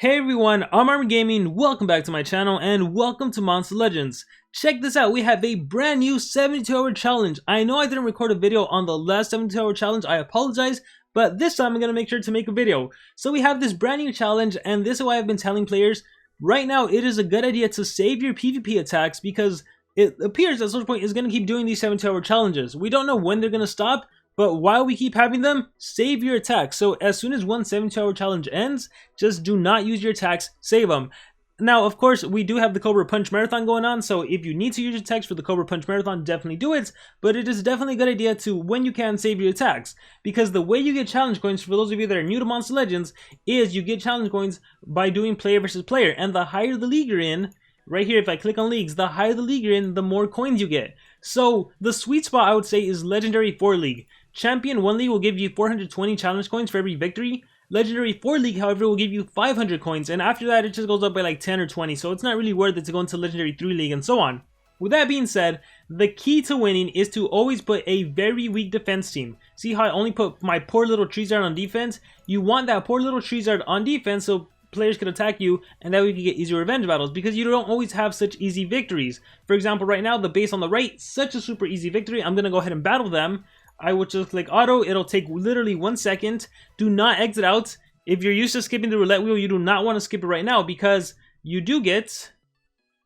Hey everyone, I'm Armor Gaming, welcome back to my channel and welcome to Monster Legends. Check this out, we have a brand new 72-hour challenge. I know I didn't record a video on the last 72-hour challenge, I apologize, but this time I'm going to make sure to make a video. So we have this brand new challenge, and this is why I've been telling players, right now it is a good idea to save your PvP attacks because it appears that Sourcepoint is going to keep doing these 72-hour challenges. We don't know when they're going to stop, but while we keep having them, save your attacks. So as soon as one 72-hour challenge ends, just do not use your attacks, save them. Now, of course, we do have the Cobra Punch Marathon going on, so if you need to use your attacks for the Cobra Punch Marathon, definitely do it. But it is definitely a good idea to, when you can, save your attacks. Because the way you get challenge coins, for those of you that are new to Monster Legends, is you get challenge coins by doing player versus player. And the higher the league you're in, right here, if I click on leagues, the higher the league you're in, the more coins you get. So the sweet spot, I would say, is Legendary 4 League. Champion 1 League will give you 420 challenge coins for every victory. Legendary 4 League, however, will give you 500 coins, and after that it just goes up by like 10 or 20, so it's not really worth it to go into Legendary 3 League and so on. With that being said, the key to winning is to always put a very weak defense team. See how I only put my poor little Charizard on defense? You want that poor little Charizard on defense so players can attack you, and that way you can get easier revenge battles, because you don't always have such easy victories. For example, right now, the base on the right, such a super easy victory. I'm going to go ahead and battle them. I will just click auto, it'll take literally 1 second. Do not exit out. If you're used to skipping the roulette wheel, you do not want to skip it right now, because you do get...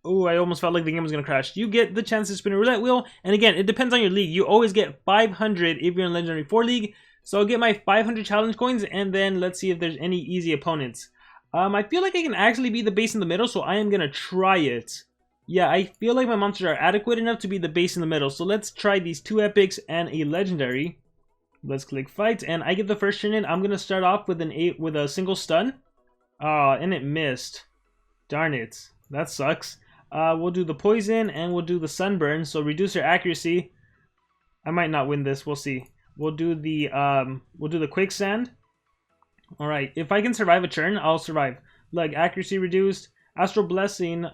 Oh, I almost felt like the game was going to crash. You get the chance to spin a roulette wheel, and again, it depends on your league. You always get 500 if you're in Legendary 4 League. So I'll get my 500 challenge coins, and then let's see if there's any easy opponents. I feel like I can actually be the base in the middle, so I am going to try it. Yeah, I feel like my monsters are adequate enough to be the base in the middle. So let's try these 2 epics and a legendary. Let's click fight, and I get the first turn in. I'm gonna start off with a single stun. And it missed. Darn it, that sucks. We'll do the poison and we'll do the sunburn. So reduce your accuracy. I might not win this. We'll see. We'll do the quicksand. All right, if I can survive a turn, I'll survive. Like accuracy reduced, astral blessing.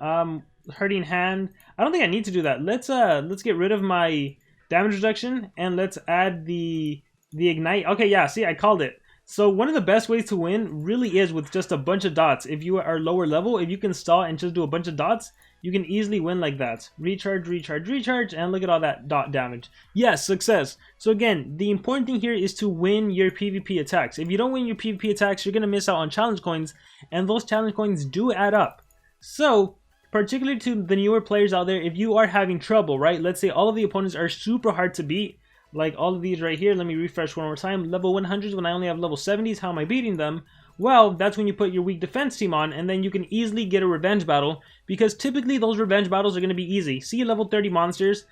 Hurting hand. I don't think I need to do that. Let's get rid of my damage reduction and let's add the ignite. Okay, yeah, see, I called it. So one of the best ways to win really is with just a bunch of dots. If you are lower level, if you can stall and just do a bunch of dots, you can easily win like that. Recharge, recharge, recharge, and look at all that dot damage. Yes, success. So again, the important thing here is to win your PvP attacks. If you don't win your PvP attacks, you're gonna miss out on challenge coins, and those challenge coins do add up. So particularly to the newer players out there, if you are having trouble, right? Let's say all of the opponents are super hard to beat, like all of these right here. Let me refresh one more time. Level 100s when I only have level 70s, how am I beating them? Well, that's when you put your weak defense team on, and then you can easily get a revenge battle, because typically those revenge battles are going to be easy. See level 30 monsters,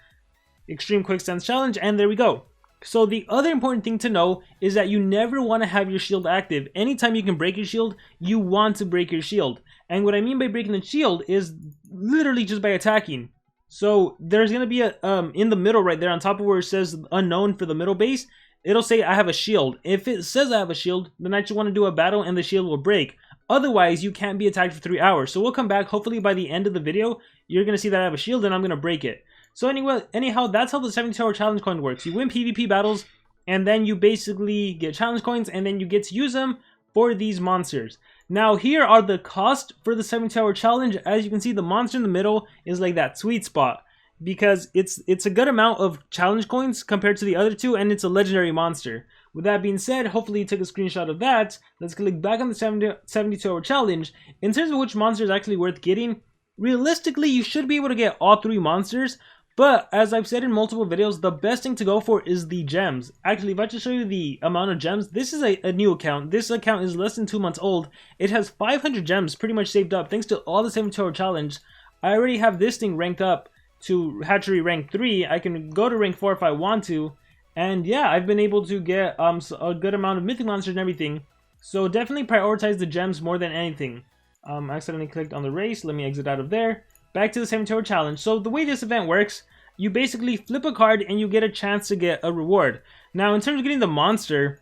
extreme quick stance challenge, and there we go. So the other important thing to know is that you never want to have your shield active. Anytime you can break your shield, you want to break your shield. And what I mean by breaking the shield is literally just by attacking. So there's going to be a, in the middle right there on top of where it says unknown for the middle base, it'll say I have a shield. If it says I have a shield, then I just want to do a battle and the shield will break. Otherwise, you can't be attacked for 3 hours. So we'll come back, hopefully by the end of the video, you're going to see that I have a shield and I'm going to break it. So anyhow, that's how the 72-hour challenge coin works. You win PvP battles, and then you basically get challenge coins, and then you get to use them for these monsters. Now, here are the costs for the 72-hour challenge. As you can see, the monster in the middle is like that sweet spot, because it's a good amount of challenge coins compared to the other two, and it's a legendary monster. With that being said, hopefully you took a screenshot of that. Let's click back on the 72-hour challenge. In terms of which monster is actually worth getting, realistically, you should be able to get all 3 monsters. But, as I've said in multiple videos, the best thing to go for is the gems. Actually, if I just show you the amount of gems, this is a new account. This account is less than 2 months old. It has 500 gems pretty much saved up thanks to all the 72-hour challenge. I already have this thing ranked up to hatchery rank 3. I can go to rank 4 if I want to. And yeah, I've been able to get a good amount of mythic monsters and everything. So definitely prioritize the gems more than anything. I accidentally clicked on the race. Let me exit out of there. Back to the 72-hour challenge. So the way this event works, you basically flip a card and you get a chance to get a reward. Now, in terms of getting the monster,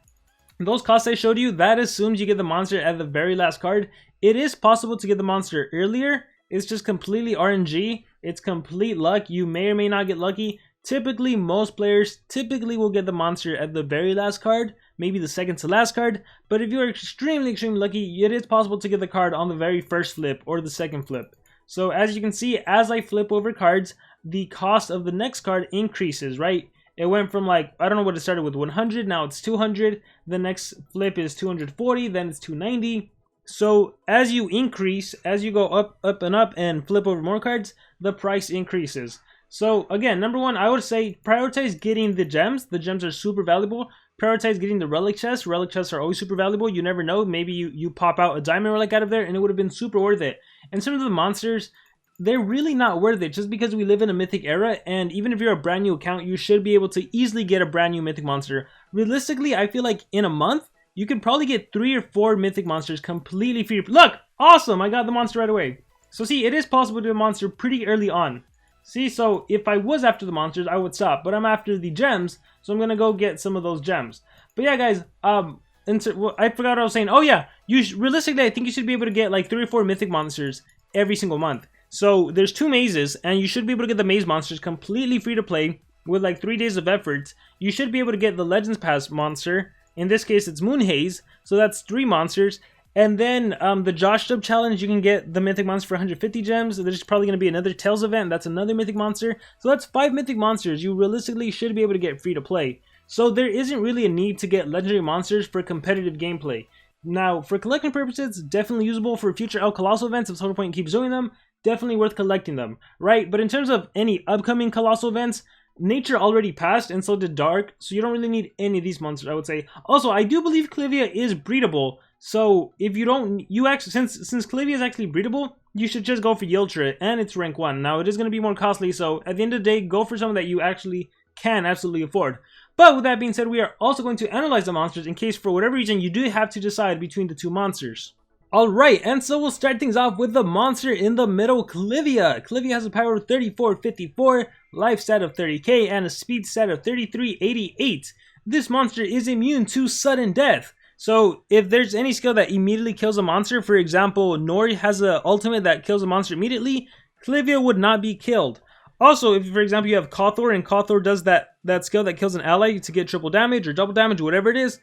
those costs I showed you, that assumes you get the monster at the very last card. It is possible to get the monster earlier. It's just completely RNG. It's complete luck. You may or may not get lucky. Typically, most players will get the monster at the very last card. maybe the second to last card. But if you are extremely lucky, it is possible to get the card on the very first flip or the second flip. So as you can see, as I flip over cards, the cost of the next card increases, right? It went from like, I don't know what it started with, 100, now it's 200. The next flip is 240, then it's 290. So as you increase, as you go up and flip over more cards, the price increases. So again, number one, I would say prioritize getting the gems. The gems are super valuable. Prioritize getting the relic chests. Relic chests are always super valuable. You never know. Maybe you pop out a diamond relic out of there and it would have been super worth it. In terms of the monsters, they're really not worth it just because we live in a mythic era, and even if you're a brand new account, you should be able to easily get a brand new mythic monster. Realistically, I feel like in a month, you could probably get 3 or 4 mythic monsters completely free. Look! Awesome! I got the monster right away. So see, it is possible to do a monster pretty early on. See, so if I was after the monsters, I would stop. But I'm after the gems, so I'm going to go get some of those gems. But yeah, guys, I forgot what I was saying. Oh yeah, realistically, I think you should be able to get like 3 or 4 mythic monsters every single month. So there's 2 mazes, and you should be able to get the maze monsters completely free to play with like 3 days of effort. You should be able to get the Legends Pass monster. In this case, it's Moon Haze, so that's 3 monsters. And then the Josh Dub challenge, you can get the mythic monster for 150 gems. There's probably going to be another Tails event. That's another mythic monster. So that's 5 mythic monsters you realistically should be able to get free to play. So there isn't really a need to get legendary monsters for competitive gameplay. Now, for collecting purposes, definitely usable for future El Colossal events if Solar Point keeps doing them. Definitely worth collecting them, right? But in terms of any upcoming Colossal events, Nature already passed, and so did Dark, so you don't really need any of these monsters, I would say. Also, I do believe Clivia is breedable, so if you don't, since Clivia is actually breedable, you should just go for Yiltre, and it's rank 1. Now, it is going to be more costly, so at the end of the day, go for someone that you actually can absolutely afford. But with that being said, we are also going to analyze the monsters in case for whatever reason you do have to decide between the 2 monsters. Alright, and so we'll start things off with the monster in the middle, Clivia. Clivia has a power of 3454, life stat of 30k, and a speed stat of 3388. This monster is immune to sudden death. So if there's any skill that immediately kills a monster, for example, Nori has an ultimate that kills a monster immediately, Clivia would not be killed. Also, if for example you have Kothor and Kothor does that skill that kills an ally to get triple damage or double damage, whatever it is,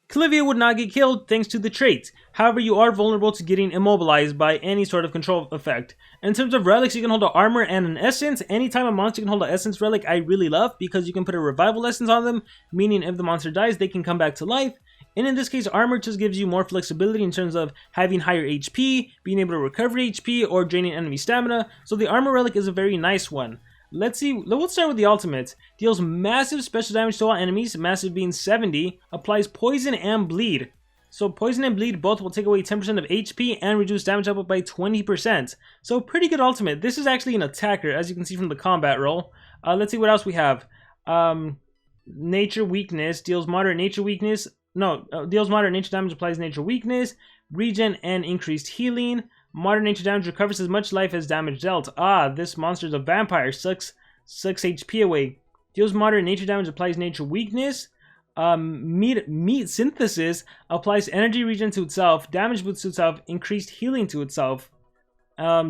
Clivia would not get killed thanks to the trait. However, you are vulnerable to getting immobilized by any sort of control effect. In terms of relics, you can hold an armor and an essence. Anytime a monster can hold an essence relic, I really love because you can put a revival essence on them, meaning if the monster dies, they can come back to life. And in this case, armor just gives you more flexibility in terms of having higher HP, being able to recover HP, or draining enemy stamina. So the armor relic is a very nice one. Let's start with the ultimate. Deals massive special damage to all enemies, massive being 70, applies poison and bleed. So poison and bleed both will take away 10% of HP and reduce damage output by 20%. So pretty good ultimate. This is actually an attacker, as you can see from the combat roll. Let's see what else we have. Nature weakness, deals moderate nature weakness. Deals moderate nature damage, applies nature weakness, regen and increased healing. Modern nature damage recovers as much life as damage dealt. This monster is a vampire. Sucks HP away. Deals moderate nature damage, applies nature weakness. Meat synthesis applies energy regen to itself, damage boost to itself, increased healing to itself.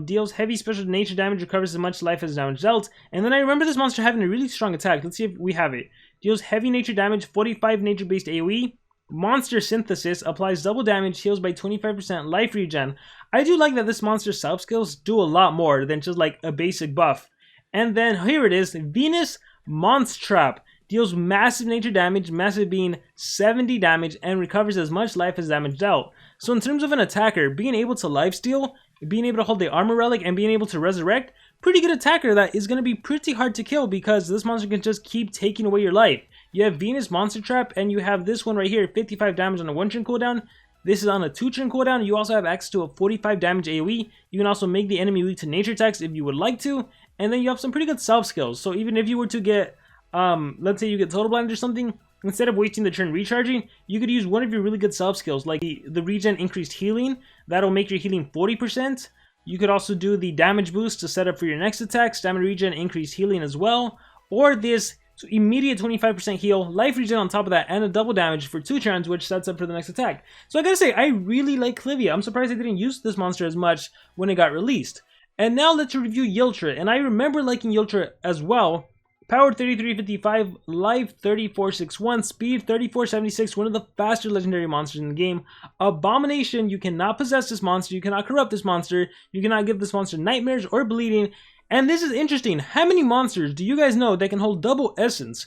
Deals heavy special nature damage, recovers as much life as damage dealt. And then I remember this monster having a really strong attack. Let's see if we have it. Deals heavy nature damage, 45 nature based AoE. Monster synthesis applies double damage, heals by 25% life regen. I do like that this monster's self skills do a lot more than just like a basic buff. And then here it is, Venus Monstrap. Deals massive nature damage, massive being 70 damage, and recovers as much life as damage dealt. So in terms of an attacker, being able to lifesteal, being able to hold the armor relic, and being able to resurrect, pretty good attacker that is going to be pretty hard to kill because this monster can just keep taking away your life. You have Venus Monster Trap, and you have this one right here, 55 damage on a 1-turn cooldown. This is on a 2-turn cooldown. You also have access to a 45 damage AoE. You can also make the enemy weak to nature attacks if you would like to. And then you have some pretty good self skills. So even if you were to get, let's say you get Total Blind or something, instead of wasting the turn recharging, you could use one of your really good self skills, like the regen increased healing. That'll make your healing 40%. You could also do the damage boost to set up for your next attack, stamina regen, increased healing as well. Or this immediate 25% heal, life regen on top of that, and a double damage for 2 turns, which sets up for the next attack. So I gotta say, I really like Clivia. I'm surprised I didn't use this monster as much when it got released. And now let's review Yiltre. And I remember liking Yiltre as well, Power 3355, Life 3461, Speed 3476, one of the faster legendary monsters in the game. Abomination, you cannot possess this monster, you cannot corrupt this monster, you cannot give this monster nightmares or bleeding. And this is interesting, how many monsters do you guys know that can hold double essence?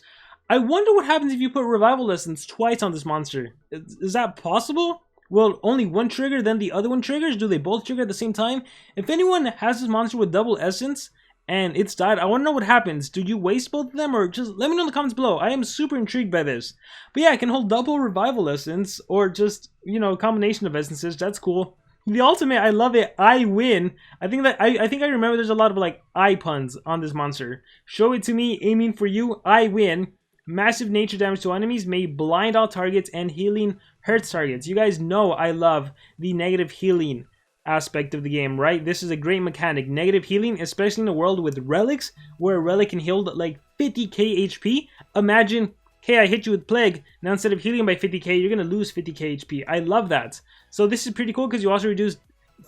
I wonder what happens if you put revival essence twice on this monster. Is that possible? Will only one trigger, then the other one triggers? Do they both trigger at the same time? If anyone has this monster with double essence, and it's died, I want to know what happens. Do you waste both of them, or just let me know in the comments below. I am super intrigued by this. But yeah, it can hold double revival essence, or just, you know, a combination of essences. That's cool. The ultimate, I love it. I win. I think I remember there's a lot of like I puns on this monster. Show it to me, aiming for you. I win. Massive nature damage to enemies, may blind all targets, and healing hurts targets. You guys know I love the negative healing aspect of the game, right? This is a great mechanic. Negative healing, especially in a world with relics, where a relic can heal like 50k HP. Imagine, hey, I hit you with plague. Now instead of healing by 50k, you're gonna lose 50k HP. I love that. So this is pretty cool because you also reduce.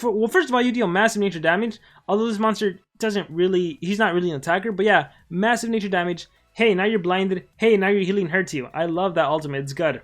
Well, first of all, you deal massive nature damage. Although this monster doesn't really, he's not really an attacker, but yeah, massive nature damage. Hey, now you're blinded. Hey, now your healing hurts you. I love that ultimate. It's good.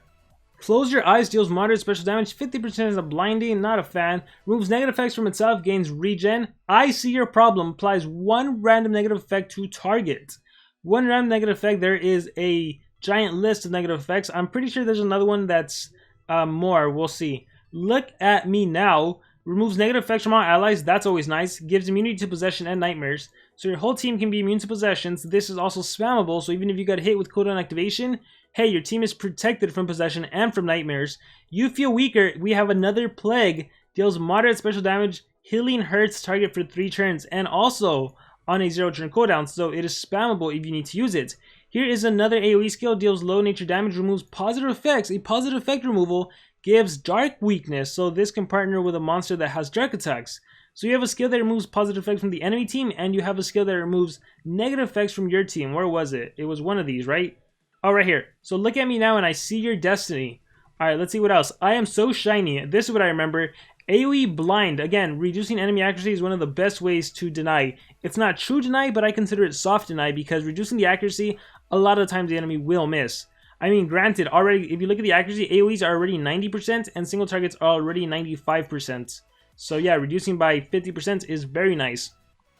Close your eyes, deals moderate special damage, 50% is a blinding, not a fan. Removes negative effects from itself, gains regen. I see your problem, applies one random negative effect to target. One random negative effect, there is a giant list of negative effects. I'm pretty sure there's another one that's more, we'll see. Look at me now. Removes negative effects from all allies, that's always nice. Gives immunity to possession and nightmares. So your whole team can be immune to possessions. This is also spammable, so even if you got hit with cooldown activation, hey, your team is protected from possession and from nightmares. You feel weaker, we have another plague. Deals moderate special damage, healing hurts target for 3 turns, and also on a 0 turn cooldown, so it is spammable if you need to use it. Here is another AoE skill, deals low nature damage, removes positive effects. A positive effect removal gives dark weakness, so this can partner with a monster that has dark attacks. So you have a skill that removes positive effects from the enemy team, and you have a skill that removes negative effects from your team. Where was it? It was one of these, right? Oh, right here. So look at me now and I see your destiny. Alright, let's see what else. I am so shiny. This is what I remember. AoE blind. Again, reducing enemy accuracy is one of the best ways to deny. It's not true deny, but I consider it soft deny because reducing the accuracy, a lot of times the enemy will miss. I mean, granted, already, if you look at the accuracy, AoEs are already 90% and single targets are already 95%. So yeah, reducing by 50% is very nice.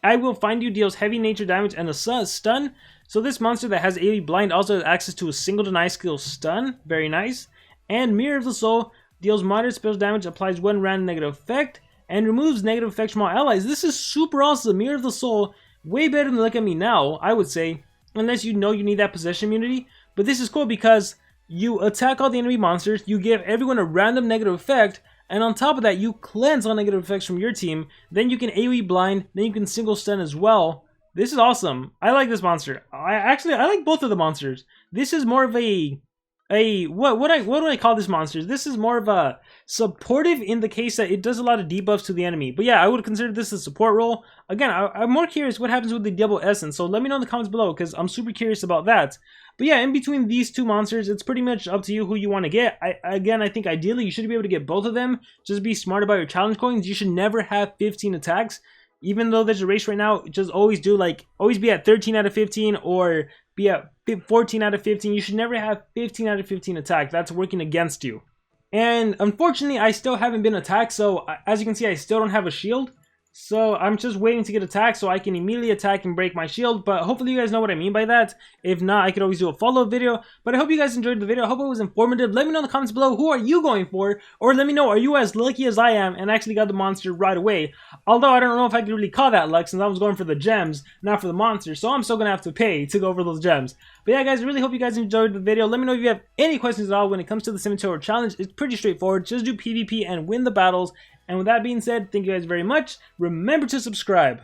I Will Find You deals heavy nature damage and a stun. So this monster that has AoE blind also has access to a single deny skill stun. Very nice. And Mirror of the Soul deals moderate special damage, applies one random negative effect, and removes negative effects from all allies. This is super awesome. Mirror of the Soul, way better than Look at Me Now, I would say. Unless you know you need that possession immunity. But this is cool because you attack all the enemy monsters, you give everyone a random negative effect, and on top of that, you cleanse all negative effects from your team. Then you can AoE blind, then you can single stun as well. This is awesome. I like this monster. I like both of the monsters. This is more of what do I call this monster? This is more of a supportive in the case that it does a lot of debuffs to the enemy. But yeah, I would consider this a support role. Again, I'm more curious what happens with the double essence. So let me know in the comments below because I'm super curious about that. But yeah, in between these two monsters, it's pretty much up to you who you want to get. I think ideally you should be able to get both of them. Just be smart about your challenge coins. You should never have 15 attacks. Even though there's a race right now, just always be at 13 out of 15 or be at 14 out of 15. You should never have 15 out of 15 attack. That's working against you. And unfortunately, I still haven't been attacked. So as you can see, I still don't have a shield. So I'm just waiting to get attacked so I can immediately attack and break my shield. But hopefully you guys know what I mean by that. If not, I could always do a follow-up video. But I hope you guys enjoyed the video. I hope it was informative. Let me know in the comments below, who are you going for? Or let me know, are you as lucky as I am and actually got the monster right away? Although I don't know if I could really call that luck since I was going for the gems, not for the monster. So I'm still going to have to pay to go over those gems. But yeah, guys, I really hope you guys enjoyed the video. Let me know if you have any questions at all when it comes to the 72-hour challenge. It's pretty straightforward. Just do PvP and win the battles. And with that being said, thank you guys very much. Remember to subscribe.